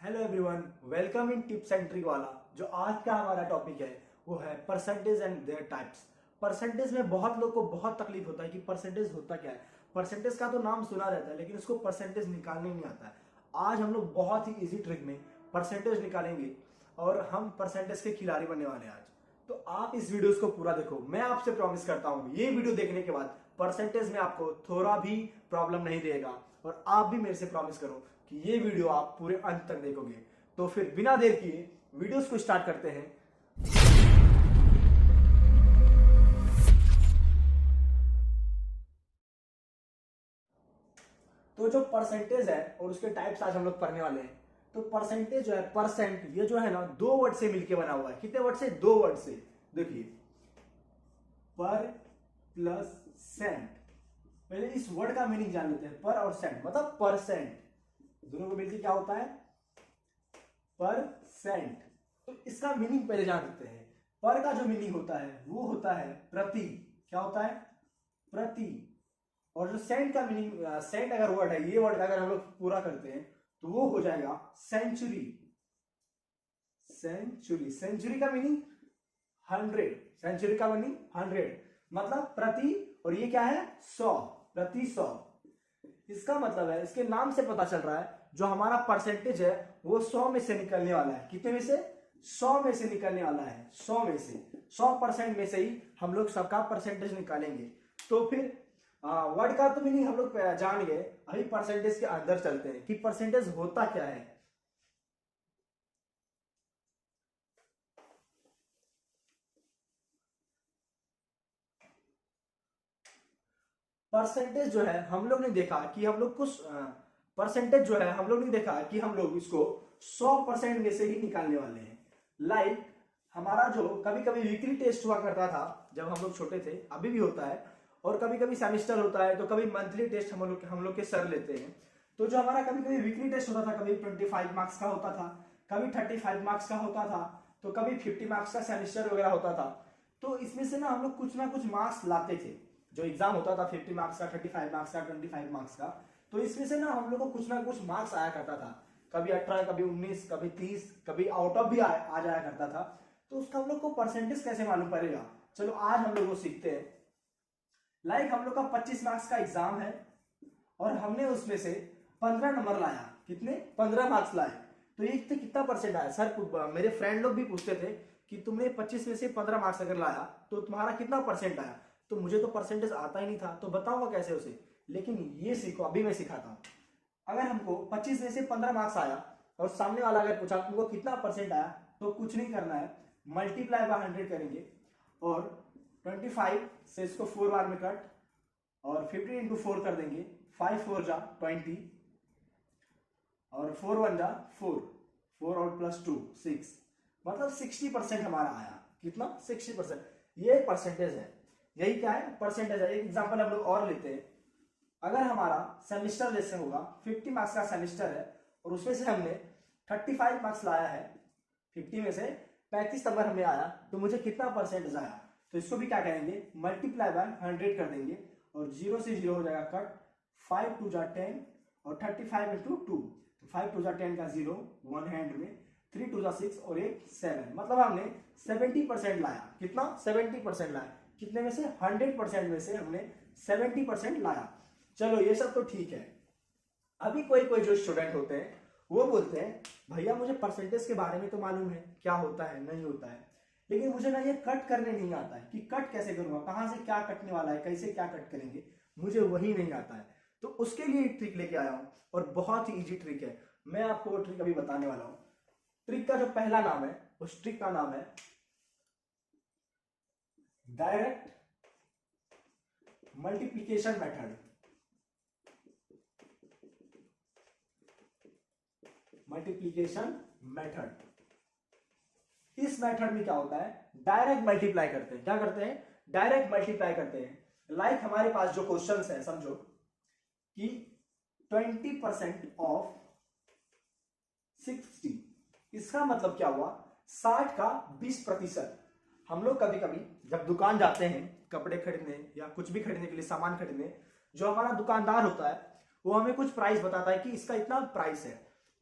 Hello everyone, welcome in tips and trick वाला। जो आज का हमारा टॉपिक है वो है percentage and there types. Percentage में बहुत लोग को बहुत तकलीफ होता है कि परसेंटेज होता क्या है। परसेंटेज का तो नाम सुना रहता है लेकिन उसको परसेंटेज निकालने नहीं आता है। आज हम लोग बहुत ही इजी ट्रिक में परसेंटेज निकालेंगे और हम परसेंटेज के खिलाड़ी बनने वाले हैं आज। तो आप इस वीडियो को पूरा देखो। मैं आपसे प्रॉमिस करता हूँ ये वीडियो देखने के बाद परसेंटेज में आपको थोड़ा भी प्रॉब्लम नहीं देगा और आप भी मेरे से प्रॉमिस करो कि ये वीडियो आप पूरे अंत तक देखोगे। तो फिर बिना देर किए वीडियोस को स्टार्ट करते हैं। तो जो परसेंटेज है और उसके टाइप्स आज हम लोग पढ़ने वाले हैं। तो परसेंटेज जो है, परसेंट, ये जो है ना दो वर्ड से मिलके बना हुआ है। कितने वर्ड से? दो वर्ड से। देखिए, पर प्लस सेंट। पहले इस वर्ड का मीनिंग जान लेते हैं। पर और सेंट मतलब परसेंट, दोनों को मिलकर क्या होता है? परसेंट। तो इसका मीनिंग पहले जान लेते हैं। पर का जो मीनिंग होता है वो होता है प्रति। क्या होता है? प्रति। और जो सेंट का मीनिंग, सेंट अगर वर्ड है, ये वर्ड अगर हम लोग पूरा करते हैं तो वो हो जाएगा सेंचुरी। सेंचुरी, सेंचुरी का मीनिंग 100। सेंचुरी का मीनिंग 100 मतलब प्रति, और ये क्या है? 100, प्रति 100। इसका मतलब है, इसके नाम से पता चल रहा है जो हमारा परसेंटेज है वो 100 में से निकलने वाला है। कितने में से? 100 में से निकलने वाला है। 100 में से, 100% में से ही हम लोग सबका परसेंटेज निकालेंगे। तो फिर वर्ड का तो मीनिंग हम लोग जान गए। अभी परसेंटेज के अंदर चलते हैं कि परसेंटेज होता क्या है। परसेंटेज जो है हम लोग ने देखा कि हम लोग कुछ परसेंटेज जो है हम लोग ने देखा कि हम लोग इसको 100% में से ही निकालने वाले हैं। लाइक हमारा जो कभी कभी वीकली टेस्ट हुआ करता था जब हम लोग छोटे थे, अभी भी होता है, और कभी कभी सेमेस्टर होता है, तो कभी मंथली टेस्ट हम लोग के सर लेते हैं। तो जो हमारा कभी कभी वीकली टेस्ट होता था, कभी 25 मार्क्स का होता था, कभी 35 मार्क्स का होता था, तो कभी 50 मार्क्स का सेमेस्टर वगैरह होता था। तो इसमें से ना हम लोग ना कुछ मार्क्स लाते थे। जो एग्जाम होता था 50 मार्क्स का, 35 मार्क्स का, 25 मार्क्स का, तो इसमें से ना हम लोग को कुछ ना कुछ मार्क्स आया करता था। कभी 18, कभी 19, कभी 30, कभी आउट ऑफ भी आ जाया करता था। तो उसका हम लोग को परसेंटेज कैसे मालूम पड़ेगा? चलो आज हम लोग वो सीखते हैं। लाइक हम लोग का 25 मार्क्स का एग्जाम है और हमने उसमें से 15 नंबर लाया। कितने? 15 मार्क्स लाए। तो ये कितना परसेंट आया? सर, मेरे फ्रेंड लोग भी पूछते थे कि तुमने 25 में से 15 मार्क्स अगर लाया तो तुम्हारा कितना परसेंट आया? तो मुझे तो परसेंटेज आता ही नहीं था, तो बताऊंगा कैसे उसे। लेकिन ये सीखो, अभी मैं सिखाता हूँ। अगर हमको 25 में से 15 मार्क्स आया और सामने वाला अगर पूछा तुमको कितना परसेंट आया, तो कुछ नहीं करना है, मल्टीप्लाई बाय 100 करेंगे और 25 से इसको 4 बार में कट और 50 इंटू 4 कर देंगे। 5 4 जा 20 और 4 1 जा 4, 4 और प्लस 2 6, मतलब 60% हमारा आया। कितना? 60%। ये परसेंटेज है। यही क्या है? परसेंटेज है। एक एग्जांपल हम लोग और लेते हैं। अगर हमारा सेमेस्टर जैसे होगा, 50 मार्क्स का सेमेस्टर है और उसमें से हमने 35 मार्क्स लाया है, 50 में से 35 नंबर हमें आया, तो मुझे कितना परसेंटेज आया? तो इसको भी क्या करेंगे? मल्टीप्लाई बाय 100 कर देंगे और 0 से 0 हो जाएगा कट। 5 2 जा 10 और 35 इंटू 2, तो 5 2 जा 10 का 0 1 हैंड में, 3 2 जा 6 और 1 7, मतलब हमने 70% लाया। कितना? 70% लाया। कितने में से? 100% में से हमने 70% लाया। चलो ये सब तो ठीक है। अभी कोई कोई जो स्टूडेंट होते हैं वो बोलते हैं भैया मुझे परसेंटेज के बारे में तो मालूम है क्या होता है नहीं होता है, लेकिन मुझे ना ये कट करने नहीं आता है कि कट कैसे करूंगा, कहां से क्या कटने वाला है, कैसे क्या कट करेंगे, मुझे वही नहीं आता है। तो उसके लिए एक ट्रिक लेके आया हूं और बहुत ही इजी ट्रिक है। मैं आपको वो ट्रिक अभी बताने वाला हूं। ट्रिक का जो पहला नाम है, उस ट्रिक का नाम है direct multiplication method. Multiplication method. इस मेथड में क्या होता है? डायरेक्ट मल्टीप्लाई करते हैं। क्या करते हैं? डायरेक्ट मल्टीप्लाई करते हैं। लाइक हमारे पास जो क्वेश्चंस है, समझो कि 20% ऑफ 60, इसका मतलब क्या हुआ? 60 का 20%। हम लोग कभी कभी जब दुकान जाते हैं कपड़े खरीदने या कुछ भी खरीदने के लिए, सामान खरीदने, जो हमारा दुकानदार होता है वो हमें कुछ प्राइस बताता है कि इसका इतना प्राइस है।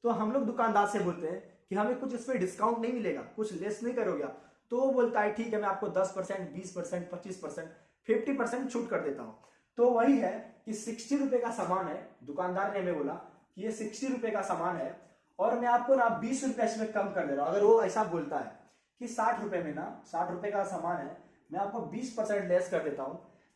तो हम लोग दुकानदार से बोलते हैं कि हमें कुछ इस पर डिस्काउंट नहीं मिलेगा, कुछ लेस नहीं करोगे आप? तो वो बोलता है ठीक है, मैं आपको 10%, 20%, 25%, 50% छूट कर देता हूं। तो वही है कि 60 रुपए का सामान है, दुकानदार ने हमें बोला कि ये 60 रुपए का सामान है और मैं आपको ना 20 रुपए इसमें कम कर दे रहा हूं। अगर वो ऐसा बोलता है कि 60 रुपए में ना 60 रुपए का सामान है, मैं आपको 20% लेस कर देता हूं,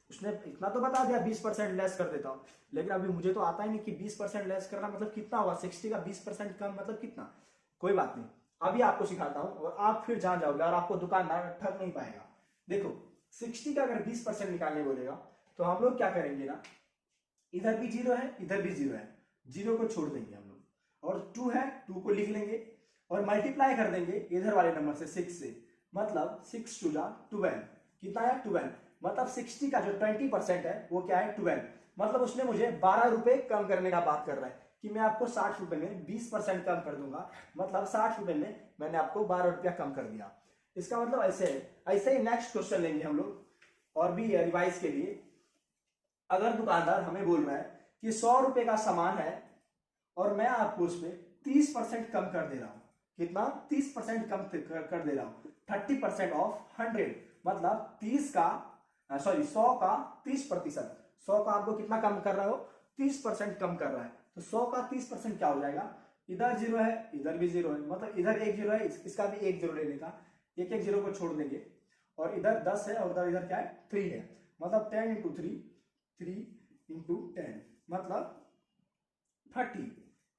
उसने इतना तो बता दिया 20% लेस कर देता हूं, लेकिन अभी मुझे तो आता ही नहीं कि 20% लेस करना मतलब कितना होगा, 60 का 20% कम मतलब कितना। कोई बात नहीं, अभी आपको सिखाता हूं और आप फिर जान जाओगे और आपको दुकानदार ठग नहीं पाएगा। देखो 60 का अगर 20% निकालने बोलेगा तो हम लोग क्या करेंगे ना, इधर भी जीरो है इधर भी जीरो है, जीरो को छोड़ देंगे हम लोग और 2 है 2 को लिख लेंगे और मल्टीप्लाई कर देंगे इधर वाले नंबर से 6 से, मतलब 6 2 जा 12, कितना है 12, मतलब 60 का जो 20% है वो क्या है 12, मतलब उसने मुझे 12 रुपए कम करने का बात कर रहा है कि मैं आपको 60 रुपए में 20% कम कर दूंगा, मतलब 60 रुपए में मैंने आपको 12 रुपया कम कर दिया। इसका मतलब ऐसे है। ऐसे ही नेक्स्ट क्वेश्चन लेंगे हम लोग और भी रिवाइज के लिए। अगर दुकानदार हमें बोल रहा है कि 100 रुपए का सामान है और मैं आपको उसमें 30% कम कर दे रहा हूं, कितना 30% कम कर दे रहा हूं, 30% ऑफ 100, मतलब 100 का 30%, 100 का आपको कितना कम कर रहा हो 30% कम कर रहा है, तो 100 का 30% क्या हो जाएगा, इधर जीरो है इधर भी जीरो है, मतलब इधर एक जीरो है इसका भी एक जीरो लेने का, एक एक जीरो को छोड़ देंगे और इधर 10 है और इधर क्या है 3 है, मतलब 10 इंटू 3, 3 इंटू 10 मतलब 30,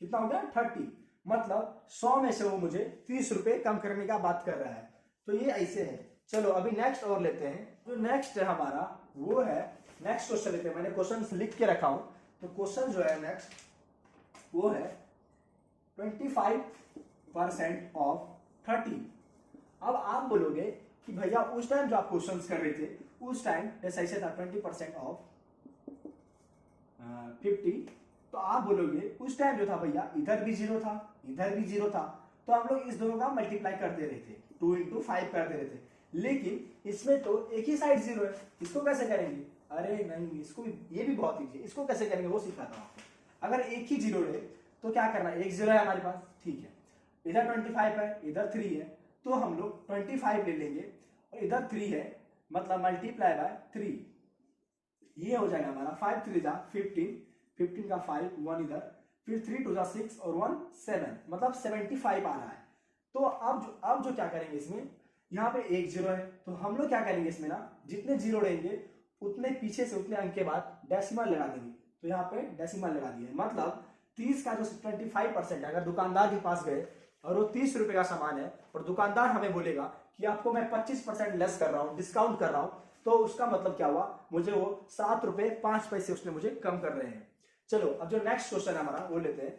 कितना हो गया 30, मतलब 100 में से वो मुझे 30 रुपए कम करने का बात कर रहा है। तो ये ऐसे है। चलो अभी नेक्स्ट और लेते हैं। जो नेक्स्ट है हमारा वो है, नेक्स्ट क्वेश्चन लेते हैं, मैंने क्वेश्चन लिख के रखा हूं, तो क्वेश्चन जो है नेक्स्ट वो है 25% ऑफ 30। अब आप बोलोगे कि भैया उस टाइम जो आप क्वेश्चन कर रहे थे उस टाइम ऐसे था 20% ऑफ 50, तो आप बोलोगे उस टाइम जो था भैया इधर भी जीरो था इधर भी जीरो था, तो हम लोग इस दोनों का मल्टीप्लाई कर दे रहे थे, 2 इंटू 5 कर दे रहे थे, लेकिन इसमें तो एक ही साइड जीरो है, इसको कैसे करेंगे, अरे नहीं इसको ये भी बहुत इजी है, इसको कैसे करेंगे वो सिखाता हूं आपको। अगर एक ही जीरो है तो क्या करना है, एक जीरो है हमारे पास, ठीक है, इधर 25 है इधर 3 है, तो हम लोग 25 ले लेंगे और इधर 3 है, मतलब मल्टीप्लाई बाय 3, ये हो जाएगा हमारा 5 3 जा 15, 15 का 5 1 इधर, फिर 3 2 जा 6 और 1 7, मतलब 75 आ रहा है। तो अब जो क्या करेंगे इसमें, यहाँ पे एक जीरो है तो हम लोग क्या करेंगे इसमें ना, जितने जीरो लेंगे उतने पीछे से उतने अंक के बाद डेसिमल लगा देंगे, तो यहाँ पे डेसिमल लगा दिए, मतलब 30 का जो 25% है, अगर दुकानदार के पास गए और वो 30 रुपए का सामान है और दुकानदार हमें बोलेगा कि आपको मैं 25% लेस कर रहा हूं, डिस्काउंट कर रहा हूं, तो उसका मतलब क्या हुआ, मुझे वो 7 रुपए 5 पैसे उसने मुझे कम कर रहे हैं। चलो अब जो नेक्स्ट क्वेश्चन हमारा वो लेते हैं,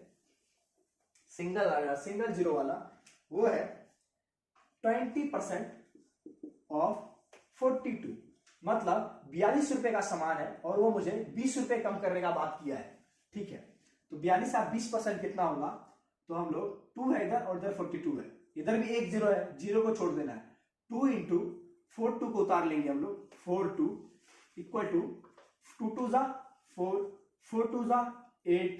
सिंगल जीरो वाला, वो है 20% ऑफ 42, मतलब 42 रुपए का सामान है और वो मुझे 20 रुपए कम करने का बात किया है, ठीक है, तो 42 का 20% कितना होगा, तो हम लोग 2 है इधर और इधर 42 है, इधर भी एक जीरो है, जीरो को छोड़ देना है, 2 इंटू 42 को उतार लेंगे हम लोग, 42 इक्वल टू 2 2 जा 4, 4 2 जा 8,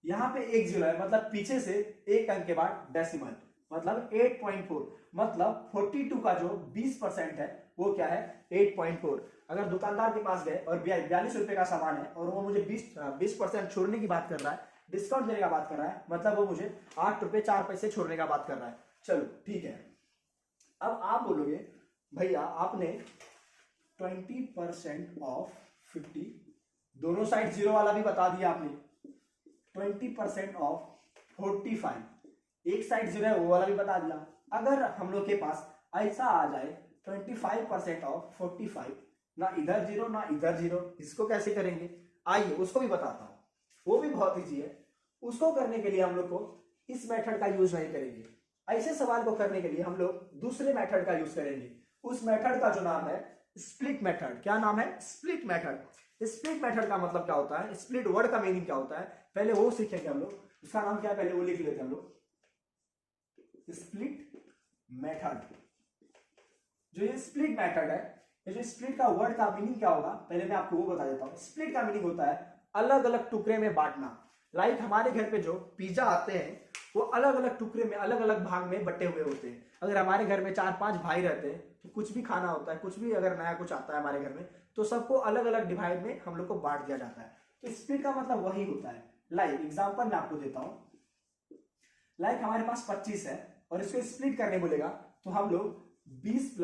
यहां पे एक जीरो है, मतलब पीछे से एक अंक के बाद डेसिमल, मतलब 8.4, मतलब 42 का जो 20% है वो क्या है 8.4। अगर दुकानदार के पास गए और 42 रुपए का सामान है और वो मुझे 20% छोड़ने की बात कर रहा है, डिस्काउंट देने का बात कर रहा है, मतलब वो मुझे 8 रुपए 4 पैसे छोड़ने का बात कर रहा है। चलो ठीक है, अब आप बोलोगे भैया आपने 20% ऑफ 50, दोनों साइड जीरो वाला भी बता दिया आपने, 20% ऑफ 45, एक साइड जीरो है वो वाला भी बता दिया। अगर हम लोग के पास ऐसा आ जाए 25% ऑफ 45, ना इधर जीरो ना इधर जीरो, इसको कैसे करेंगे, आइए उसको भी बताता हूं, वो भी बहुत इजी है। उसको करने के लिए हम लोग को इस मेथड का यूज नहीं करेंगे, ऐसे सवाल को करने के लिए हम लोग दूसरे मेथड का यूज करेंगे। उस मेथड का जो नाम है स्प्लिट मेथड। क्या नाम है, स्प्लिट मेथड। स्प्लिट मेथड का मतलब क्या होता है, स्प्लिट वर्ड का मीनिंग क्या होता है, पहले वो सीखेंगे हम लोग, उसका नाम क्या है पहले वो लिख लेते हैं हम लोग, स्प्लिट मेथड। जो ये स्प्लिट मेथड है, ये जो स्प्लिट का वर्ड का मीनिंग क्या होगा पहले मैं आपको वो बता देता हूं। स्प्लिट का मीनिंग होता है अलग अलग टुकड़े में बांटना। लाइक हमारे घर पे जो पिज्जा आते हैं वो अलग अलग टुकड़े में, अलग अलग भाग में बटे हुए होते हैं। अगर हमारे घर में 4-5 भाई रहते हैं तो कुछ भी खाना होता है, कुछ भी अगर नया कुछ आता है हमारे घर में, तो सबको अलग अलग डिवाइड में हम लोग को बांट दिया जाता है। तो स्प्लिट का मतलब वही होता है। लाइक एग्जांपल मैं आपको देता हूं, लाइक हमारे पास 25 है और इसको स्प्लिट करने बोलेगा तो हम लोग 20 +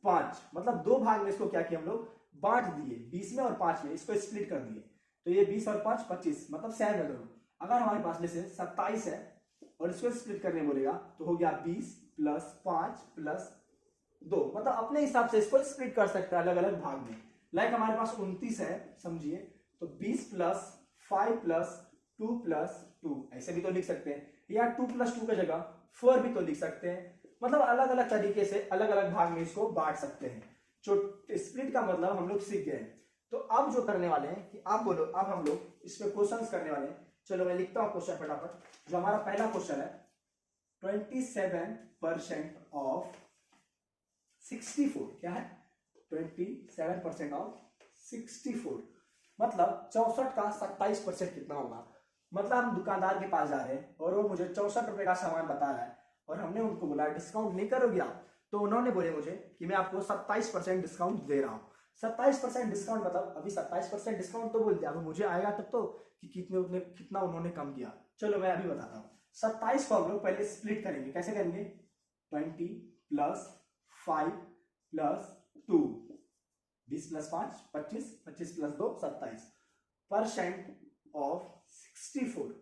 5 मतलब 2 भाग में इसको क्या किया हम लोग बांट दिए, 20 में और 5 में इसको स्प्लिट कर दिए। तो ये 20 और 5 25 मतलब 7 है दोनों। अगर हमारे पास जैसे 27 है और इसको स्प्लिट करने बोलेगा तो हो गया 20 + 5 + 2 मतलब अपने हिसाब से इसको स्प्लिट कर सकते हैं अलग अलग भाग में। लाइक हमारे पास 29 है समझिए, तो 20 + 5 + 2 + 2 ऐसे भी तो लिख सकते हैं, या 2 + 2 की जगह 4 भी तो लिख सकते हैं। मतलब अलग अलग तरीके से अलग अलग भाग में इसको बांट सकते हैं। जो स्प्लिट का मतलब हम लोग सीख गए। तो अब जो करने वाले हैं कि आप बोलो, अब हम लोग इस पे क्वेश्चंस करने वाले हैं। चलो मैं लिखता हूं क्वेश्चन फटाफट। जो हमारा पहला क्वेश्चन है, 27% ऑफ 64 क्या है, 27% ऑफ 64 मतलब 64 का 27% कितना होगा। मतलब हम दुकानदार के पास जा रहे हैं और वो मुझे 64 रुपए का सामान बता रहा है और हमने उनको बोला डिस्काउंट नहीं करोगे आप, तो उन्होंने बोले मुझे कि मैं आपको 27% डिस्काउंट दे रहा हूँ। 27% डिस्काउंट मतलब अभी 27% डिस्काउंट तो बोल दिया, अभी मुझे आएगा तब तो कि कितना उन्होंने कम किया। चलो मैं अभी बताता हूँ। 27 को हम लोग पहले स्प्लिट करेंगे। कैसे करेंगे, 20 + 5 + 2 20 + 5 25 25 + 2 27 % ऑफ 64।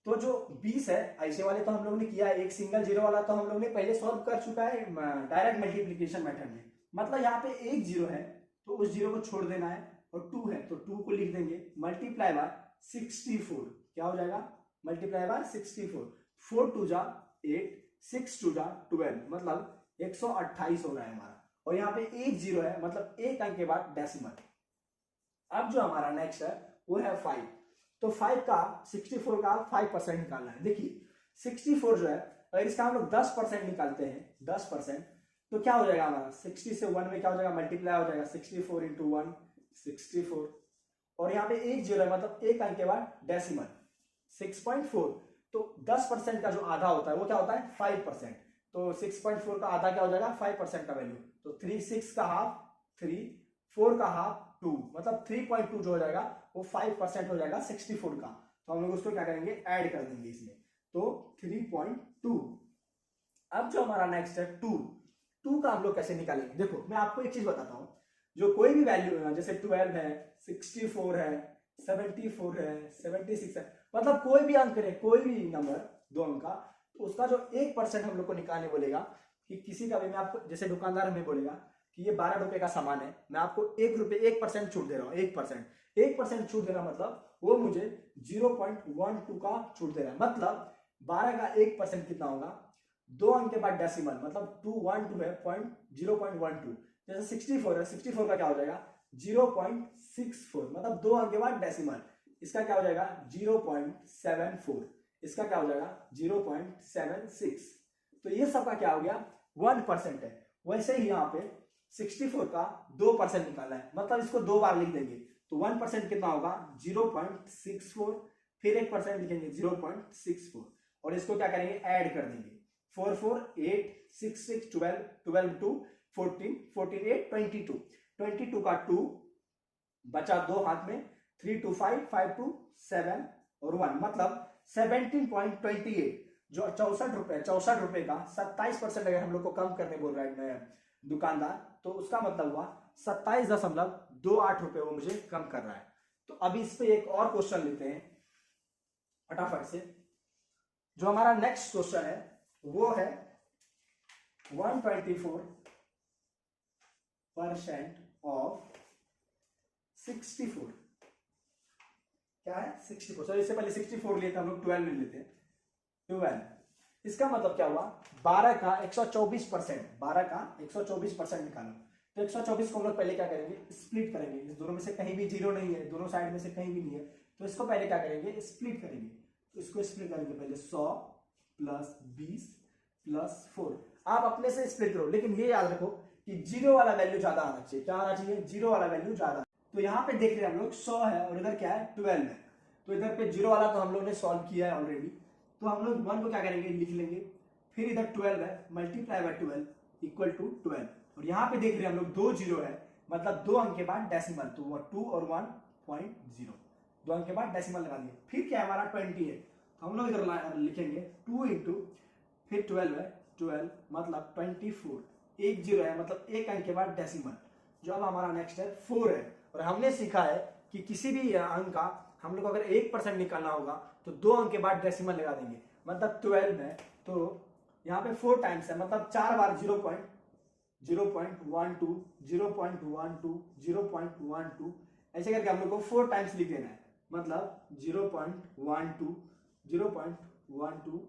तो जो 20 है ऐसे वाले तो हम लोग ने किया है, एक सिंगल जीरो वाला तो हम लोग ने पहले सॉल्व कर चुका है डायरेक्ट मल्टीप्लिकेशन मेथड में। मतलब यहाँ पे एक जीरो है तो उस जीरो को छोड़ देना है, और 2 है तो 2 को लिख देंगे मल्टीप्लाई बाय 64। क्या हो जाएगा, मल्टीप्लाई बाय 64। 4 2 जा 8 6 2 जा 12 मतलब 128 हो रहा है हमारा। और यहाँ पे एक जीरो है मतलब एक अंक के बाद डेसिमल। अब जो हमारा नेक्स्ट है वो है 5। तो 5 का 64 का 5% निकालना है। देखिए 64 जो है अगर इसका हम लोग 10% निकालते हैं, 10% तो क्या हो जाएगा हमारा, 60 से 1 में क्या हो जाएगा मल्टीप्लाई हो जाएगा, 64 × 1 64। और यहाँ पे एक जीरो है मतलब एक अंक के बाद डेसिमल 6.4। तो 10% का जो आधा होता है वो क्या होता है 5%। तो 6.4 का आधा क्या हो जाएगा 5% का वैल्यू। तो 3 6 का हाफ 3 4 का हाफ 2 मतलब 3.2 जो हो जाएगा वो 5% हो जाएगा 64 का। तो हम लोग उसको क्या करेंगे ऐड कर देंगे इसमें, तो 3.2। अब जो हमारा नेक्स्ट है 2 का हम लोग कैसे निकालेंगे। देखो मैं आपको एक चीज बताता हूं, जो कोई भी वैल्यू जैसे 12 है 64 है 74 है 76 है मतलब कोई भी अंक है, कोई भी नंबर 2 अंक का, तो उसका जो 1% हम लोग को निकालने बोलेगा कि किसी का भी, मैं आपको जैसे दुकानदार हमें बोलेगा कि ये 12 रुपए का सामान है, मैं आपको 1% छूट दे रहा हूँ। 1% छूट दे रहा मतलब वो मुझे 0.12 का छूट दे रहा है। मतलब 12 का 1% कितना होगा, 2 अंक के बाद डेसिमल मतलब 212 है 0.12। जैसे 64 है, 64 का क्या हो जाएगा 0.64 मतलब 2 अंक के बाद डेसिमल, इसका क्या हो जाएगा 0.74, इसका क्या हो जाएगा 0.76। तो ये सबका क्या हो गया 1% है। वैसे ही यहाँ पे 64 का 2% निकालना है मतलब इसको 2 बार लिख देंगे, तो 1% कितना होगा 0.64, फिर 1% लिखेंगे 0.64 और इसको क्या करेंगे ऐड कर देंगे। 4 4 8 6 6 12 12 2 14 14 8 22 22 का 2 बचा 2 हाथ में, 3 2 5 5 2 7 और 1 मतलब 17.28। जो 64 रुपए का 27% अगर हम लोग को कम करने बोल रहा है दुकानदार, तो उसका मतलब हुआ 27.28 रुपए वो मुझे कम कर रहा है। तो अभी इस पे एक और क्वेश्चन लेते हैं फटाफट से। जो हमारा नेक्स्ट क्वेश्चन है वो है 124% ऑफ 64 क्या है 64। इससे पहले 64 लिए थे हम लोग, 12 ले लेते हैं 12। इसका मतलब क्या हुआ 12 का 124%, 12 का 124% निकालो। तो 124 को हम लोग पहले क्या करेंगे स्प्लिट करेंगे। इस दोनों में से कहीं भी जीरो नहीं है, दोनों साइड में से कहीं भी नहीं है, तो इसको पहले क्या करेंगे स्प्लिट करेंगे। तो इसको स्प्लिट करेंगे पहले 100 + 20 + 4। आप अपने से स्प्लिट करो, लेकिन ये याद रखो कि जीरो वाला वैल्यू ज्यादा आना चाहिए। क्या आना चाहिए जीरो वाला वैल्यू ज्यादा। तो यहाँ पे देख रहे हैं हम लोग 100 है और इधर क्या है 12 है, तो इधर पे जीरो वाला तो हम लोग ने सॉल्व किया है ऑलरेडी। तो हम लोग 1 को क्या करेंगे, लिख लेंगे, फिर इधर 12 है, मल्टीप्लाई बाय 12 इक्वल टू 12, और यहाँ पे देख रहे हैं हम लोग 2 जीरो है, मतलब 2 अंक के बाद डेसिमल, तो वो 2 और 1.0, 2 अंक के बाद डेसिमल लगा दिए। फिर क्या है हमारा 20 है, तो हम लोग इधर लिखेंगे 2 इंटू फिर 12 है, 12 मतलब 24, 1 जीरो है मतलब 1 अंक के बाद डेसिमल, जो अब हमारा नेक्स्ट है 4 है। और हमने सीखा है कि किसी भी अंक का हम लोग अगर 1% निकालना होगा तो 2 अंक के बाद डेसिमल लगा देंगे, मतलब 12 है तो यहाँ पे 4 टाइम्स है, मतलब 4 बार 0.12, 0.12 ऐसे करके हम लोग को 4 टाइम्स लिख देना है, मतलब 0.12, 0.12,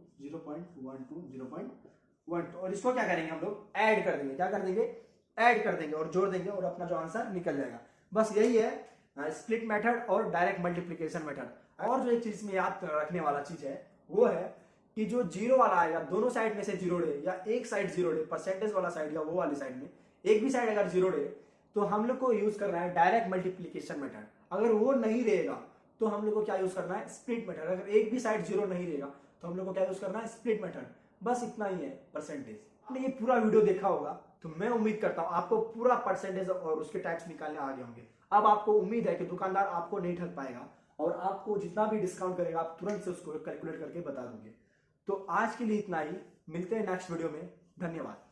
0.12, और इसको क्या करेंगे हम लोग, ऐड कर देंगे, क्या कर देंगे, ऐड कर देंगे और जोड़ देंगे, और अपना जो आंसर निकल जाएगा। बस यही है स्प्लिट मेथड और डायरेक्ट मल्टीप्लिकेशन मेथड। और जो एक चीज में याद रखने वाला चीज है वो है कि जो जीरो वाला आएगा, दोनों साइड में से जीरो रहे या एक साइड जीरो रहे, परसेंटेज वाला साइड या वो वाली साइड में एक भी साइड अगर जीरो रहे, तो हम लोग को यूज करना है डायरेक्ट मल्टीप्लिकेशन मेथड। अगर वो नहीं रहेगा तो हम लोग को क्या यूज करना है, स्प्लिट मेथड। अगर एक भी साइड जीरो नहीं रहेगा तो हम लोग को क्या यूज करना है, स्प्लिट मेथड। बस इतना ही है परसेंटेज। आपने ये पूरा वीडियो देखा होगा तो मैं उम्मीद करता हूं आपको पूरा परसेंटेज और उसके टाइप्स निकालने आ गए होंगे। अब आपको उम्मीद है कि दुकानदार आपको नहीं ठग पाएगा और आपको जितना भी डिस्काउंट करेगा आप तुरंत से उसको कैलकुलेट करके बता दोगे। तो आज के लिए इतना ही, मिलते हैं नेक्स्ट वीडियो में, धन्यवाद।